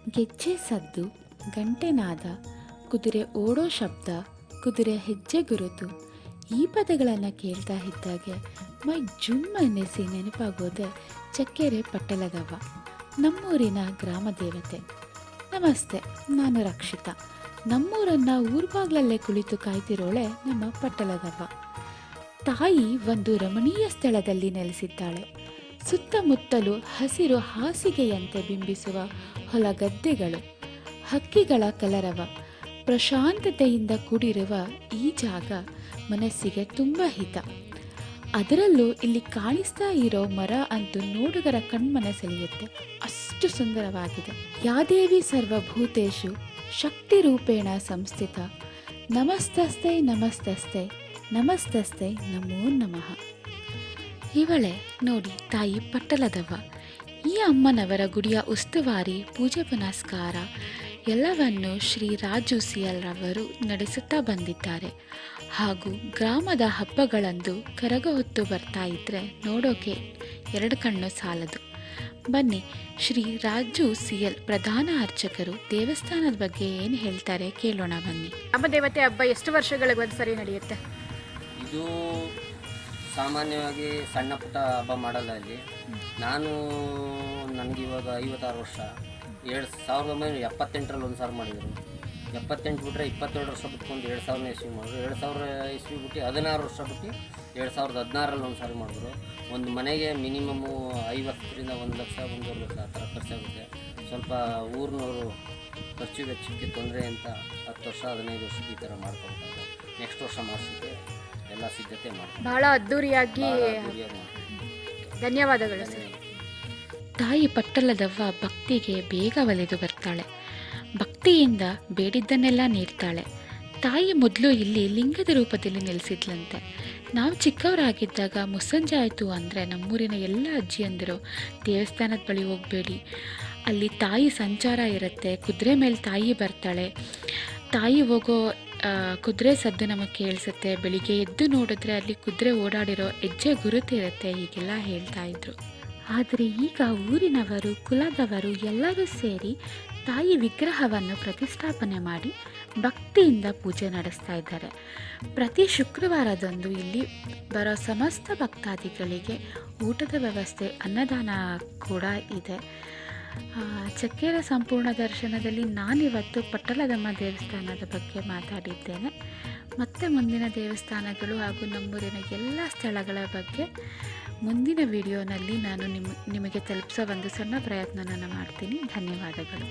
ಗೆಜ್ಜೆ ಸದ್ದು, ಗಂಟೆನಾದ, ಕುದುರೆ ಓಡೋ ಶಬ್ದ, ಕುದುರೆ ಹೆಜ್ಜೆ ಗುರುತು, ಈ ಪದಗಳನ್ನು ಕೇಳ್ತಾ ಇದ್ದಾಗೆ ಮೈ ಜುಮ್ ಅನ್ನಿಸಿ ನೆನಪಾಗೋದೆ ಚಕ್ಕೆರೆ ಪಟ್ಟಲದವ್ವ, ನಮ್ಮೂರಿನ ಗ್ರಾಮ ದೇವತೆ. ನಮಸ್ತೆ, ನಾನು ರಕ್ಷಿತಾ. ನಮ್ಮೂರನ್ನು ಊರ್ಬಾಗ್ಲಲ್ಲೇ ಕುಳಿತು ಕಾಯ್ತಿರೋಳೆ ನಮ್ಮ ಪಟ್ಟಲದವ್ವ. ತಾಯಿ ಒಂದು ರಮಣೀಯ ಸ್ಥಳದಲ್ಲಿ ನೆಲೆಸಿದ್ದಾಳೆ. ಸುತ್ತಮುತ್ತಲು ಹಸಿರು ಹಾಸಿಗೆಯಂತೆ ಬಿಂಬಿಸುವ ಹೊಲಗದ್ದೆಗಳು, ಹಕ್ಕಿಗಳ ಕಲರವ, ಪ್ರಶಾಂತತೆಯಿಂದ ಕೂಡಿರುವ ಈ ಜಾಗ ಮನಸ್ಸಿಗೆ ತುಂಬ ಹಿತ. ಅದರಲ್ಲೂ ಇಲ್ಲಿ ಕಾಣಿಸ್ತಾ ಇರೋ ಮರ ಅಂತೂ ನೋಡುಗರ ಕಣ್ಮನ ಸೆಳೆಯುತ್ತೆ, ಅಷ್ಟು ಸುಂದರವಾಗಿದೆ. ಯಾದೇವಿ ಸರ್ವಭೂತೇಷು ಶಕ್ತಿ ರೂಪೇಣ ಸಂಸ್ಥಿತ, ನಮಸ್ತಸ್ತೈ ನಮಸ್ತಸ್ತೈ ನಮಸ್ತಸ್ತೈ ನಮೋ ನಮಃ. ಇವಳೆ ನೋಡಿ ತಾಯಿ ಪಟ್ಟಲದವ್ವ. ಈ ಅಮ್ಮನವರ ಗುಡಿಯ ಉಸ್ತುವಾರಿ, ಪೂಜೆ ಪುನಸ್ಕಾರ ಎಲ್ಲವನ್ನು ಶ್ರೀ ರಾಜು ಸಿಯಲ್ ರವರು ನಡೆಸುತ್ತಾ ಬಂದಿದ್ದಾರೆ. ಹಾಗೂ ಗ್ರಾಮದ ಹಬ್ಬಗಳಂದು ಕರಗ ಹೊತ್ತು ಬರ್ತಾ ಇದ್ರೆ ನೋಡೋಕೆ ಎರಡು ಕಣ್ಣು ಸಾಲದು. ಬನ್ನಿ, ಶ್ರೀ ರಾಜು ಸಿಯಲ್ ಪ್ರಧಾನ ಅರ್ಚಕರು ದೇವಸ್ಥಾನದ ಬಗ್ಗೆ ಏನು ಹೇಳ್ತಾರೆ ಕೇಳೋಣ ಬನ್ನಿ. ಗ್ರಾಮ ದೇವತೆ ಹಬ್ಬ ಎಷ್ಟು ವರ್ಷಗಳಿಗೆ ಒಂದು ಸರಿ ನಡೆಯುತ್ತೆ? ಇದು ಸಾಮಾನ್ಯವಾಗಿ ಸಣ್ಣ ಪುಟ್ಟ ಹಬ್ಬ ಮಾಡಲ್ಲ ಇಲ್ಲಿ. ನನಗಿವಾಗ 56 ವರ್ಷ. 1978ರಲ್ಲಿ ಒಂದು ಸಾರಿ ಮಾಡಿದರು. 78 ಬಿಟ್ಟರೆ 22 ವರ್ಷ ಬಿಟ್ಕೊಂಡು 2000 ಇಸ್ವಿ ಮಾಡಿದ್ರು. 2000 ಇಸ್ವಿ ಬಿಟ್ಟು 16 ವರ್ಷ ಬಿಟ್ಟು 2016ರಲ್ಲಿ ಒಂದು ಸಾರಿ ಮಾಡಿದ್ರು. ಒಂದು ಮನೆಗೆ ಮಿನಿಮಮ್ಮು 50ರಿಂದ 1 ಲಕ್ಷ 1.5 ಲಕ್ಷ ಆ ಥರ ಖರ್ಚಾಗುತ್ತೆ. ಸ್ವಲ್ಪ ಊರಿನವರು ಖರ್ಚು ವೆಚ್ಚಕ್ಕೆ ತೊಂದರೆ ಅಂತ 10 ವರ್ಷ 15 ವರ್ಷಕ್ಕೆ ಈ ಥರ ಮಾಡ್ಕೊಳ್ತಾರೆ. ನೆಕ್ಸ್ಟ್ ವರ್ಷ ಮಾಡಿಸಿದ್ರೆ ಎಲ್ಲ ಸಿದ್ಧತೆ ಮಾಡಿ ಬಹಳ ಅದ್ದೂರಿಯಾಗಿ. ಧನ್ಯವಾದಗಳು ಸರ್. ತಾಯಿ ಪಟ್ಟಲದವ್ವ ಭಕ್ತಿಗೆ ಬೇಗ ಒಲಿದು ಬರ್ತಾಳೆ. ಭಕ್ತಿಯಿಂದ ಬೇಡಿದ್ದನ್ನೆಲ್ಲ ನೀಡ್ತಾಳೆ. ತಾಯಿ ಮೊದಲು ಇಲ್ಲಿ ಲಿಂಗದ ರೂಪದಲ್ಲಿ ನೆಲೆಸಿದ್ಲಂತೆ. ನಾವು ಚಿಕ್ಕವರಾಗಿದ್ದಾಗ ಮುಸ್ಸಂಜೆ ಆಯಿತು ಅಂದರೆ ನಮ್ಮೂರಿನ ಎಲ್ಲ ಅಜ್ಜಿಯಂದಿರು ದೇವಸ್ಥಾನದ ಬಳಿ ಹೋಗಬೇಡಿ, ಅಲ್ಲಿ ತಾಯಿ ಸಂಚಾರ ಇರುತ್ತೆ, ಕುದುರೆ ಮೇಲೆ ತಾಯಿ ಬರ್ತಾಳೆ, ತಾಯಿ ಹೋಗೋ ಕುದುರೆ ಸದ್ದು ನಮಗೆ ಕೇಳಿಸುತ್ತೆ, ಬೆಳಿಗ್ಗೆ ಎದ್ದು ನೋಡಿದ್ರೆ ಅಲ್ಲಿ ಕುದುರೆ ಓಡಾಡಿರೋ ಹೆಜ್ಜೆ ಗುರುತಿರುತ್ತೆ, ಹೀಗೆಲ್ಲ ಹೇಳ್ತಾ ಇದ್ರು. ಆದರೆ ಈಗ ಊರಿನವರು, ಕುಲದವರು ಎಲ್ಲರೂ ಸೇರಿ ತಾಯಿ ವಿಗ್ರಹವನ್ನು ಪ್ರತಿಷ್ಠಾಪನೆ ಮಾಡಿ ಭಕ್ತಿಯಿಂದ ಪೂಜೆ ನಡೆಸ್ತಾ ಇದ್ದಾರೆ. ಪ್ರತಿ ಶುಕ್ರವಾರದಂದು ಇಲ್ಲಿ ಬರೋ ಸಮಸ್ತ ಭಕ್ತಾದಿಗಳಿಗೆ ಊಟದ ವ್ಯವಸ್ಥೆ, ಅನ್ನದಾನ ಕೂಡ ಇದೆ. ಚಕ್ಕೆರೆ ಸಂಪೂರ್ಣ ದರ್ಶನದಲ್ಲಿ ನಾನಿವತ್ತು ಪಟ್ಟಲದಮ್ಮ ದೇವಸ್ಥಾನದ ಬಗ್ಗೆ ಮಾತಾಡಿದ್ದೇನೆ. ಮತ್ತೆ ಮುಂದಿನ ದೇವಸ್ಥಾನಗಳು ಹಾಗೂ ನಮ್ಮೂರಿನ ಎಲ್ಲ ಸ್ಥಳಗಳ ಬಗ್ಗೆ ಮುಂದಿನ ವಿಡಿಯೋನಲ್ಲಿ ನಾನು ನಿಮಗೆ ತಲುಪಿಸೋ ಒಂದು ಸಣ್ಣ ಪ್ರಯತ್ನವನ್ನು ಮಾಡ್ತೀನಿ. ಧನ್ಯವಾದಗಳು.